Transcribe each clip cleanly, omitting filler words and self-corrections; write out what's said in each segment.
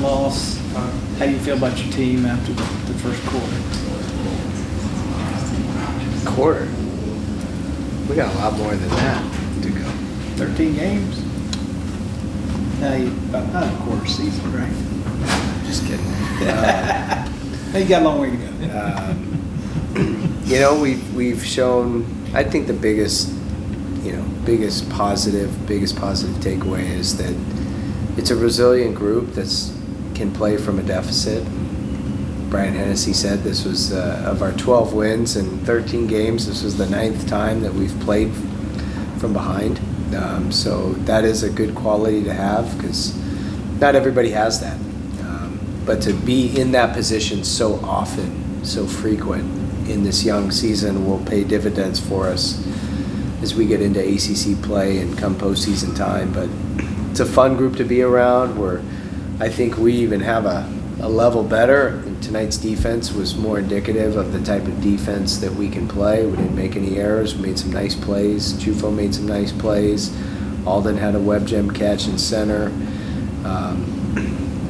loss. How do you feel about your team after the first quarter? Quarter? We got a lot more than that to go. 13 games? Now about not a quarter season, right? Just kidding. You got a long way to go. We've shown, I think the biggest positive takeaway is that it's a resilient group that can play from a deficit. Brian Hennessy said this was of our 12 wins and 13 games, this was the 9th time that we've played from behind. So that is a good quality to have because not everybody has that. But to be in that position so often, so frequent in this young season will pay dividends for us as we get into ACC play and come postseason time. But it's a fun group to be around where I think we even have a level better. And tonight's defense was more indicative of the type of defense that we can play. We didn't make any errors. We made some nice plays. Chufo made some nice plays. Alden had a web gem catch in center.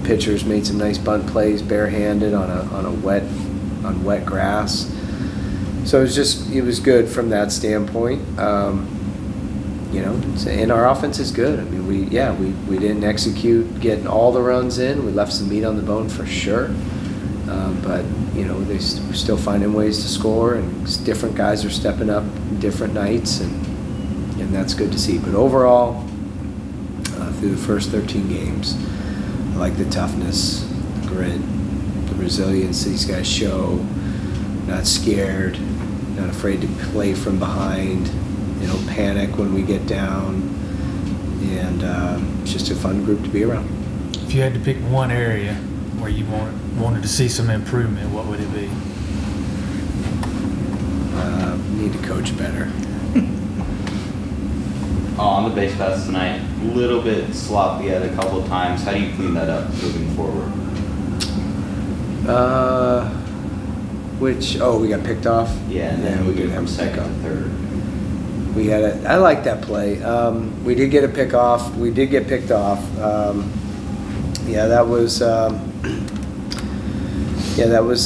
Pitchers made some nice bunt plays barehanded on wet grass. So it was good from that standpoint. And our offense is good. I mean, we didn't execute getting all the runs in. We left some meat on the bone for sure. But we're still finding ways to score, and different guys are stepping up different nights, and that's good to see. But overall, through the first 13 games, I like the toughness, the grit, the resilience these guys show. Not scared, not afraid to play from behind. Panic when we get down, and it's just a fun group to be around. If you had to pick one area where you wanted to see some improvement, what would it be? Need to coach better. On the base pass tonight, a little bit sloppy at a couple of times. How do you clean that up moving forward? We got picked off? Yeah, and then we get from second to third. I like that play. We did get a pick off. We did get picked off. That was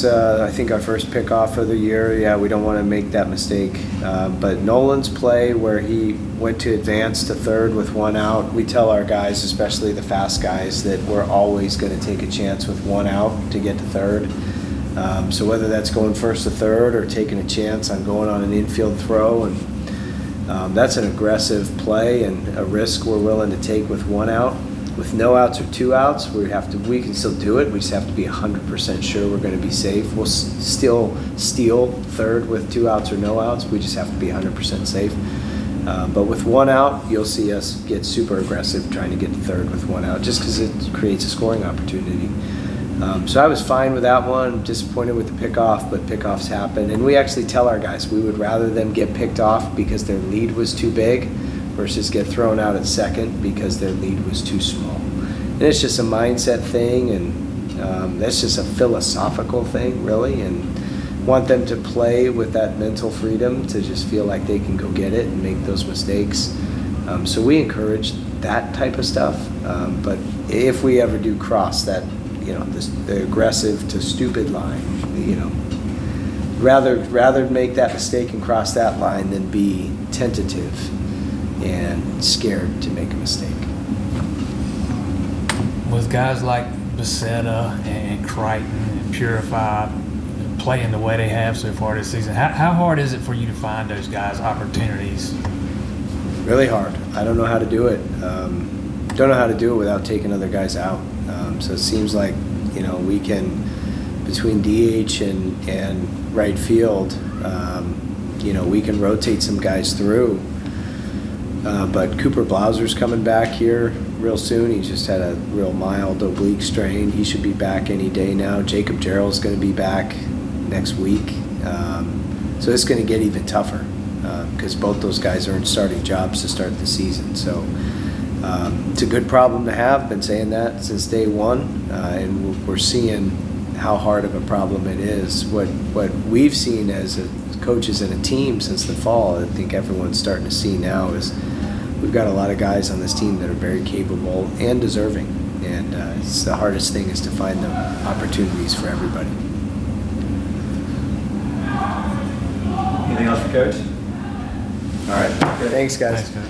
I think our first pick off of the year. Yeah, we don't want to make that mistake. But Nolan's play where he went to advance to third with one out, we tell our guys, especially the fast guys, that we're always going to take a chance with one out to get to third. So whether that's going first to third or taking a chance on going on an infield throw, and that's an aggressive play and a risk we're willing to take with one out. With no outs or 2 outs, we can still do it. We just have to be 100% sure we're going to be safe. We'll still steal third with 2 outs or no outs. We just have to be 100% safe. But with one out, you'll see us get super aggressive trying to get to third with one out, just because it creates a scoring opportunity. So I was fine with that one. Disappointed with the pickoff, but pickoffs happen. And we actually tell our guys we would rather them get picked off because their lead was too big versus get thrown out at second because their lead was too small. And it's just a mindset thing, and that's just a philosophical thing, really. And want them to play with that mental freedom to just feel like they can go get it and make those mistakes. So we encourage that type of stuff. But if we ever do cross that, the aggressive to stupid line, rather make that mistake and cross that line than be tentative and scared to make a mistake. With guys like Becerra and Crichton and Purify playing the way they have so far this season, how hard is it for you to find those guys opportunities? Really hard. I don't know how to do it. Don't know how to do it without taking other guys out. So it seems like, we can, between DH and right field, we can rotate some guys through. But Cooper Blauser's coming back here real soon. He just had a real mild oblique strain. He should be back any day now. Jacob Jarrell's going to be back next week. So it's going to get even tougher because both those guys are in starting jobs to start the season. So it's a good problem to have. Been saying that since day one, and we're seeing how hard of a problem it is. What we've seen as coaches and a team since the fall, I think everyone's starting to see now, is we've got a lot of guys on this team that are very capable and deserving. And it's the hardest thing is to find the opportunities for everybody. Anything else for Coach? All right, thanks, guys. Thanks, guys.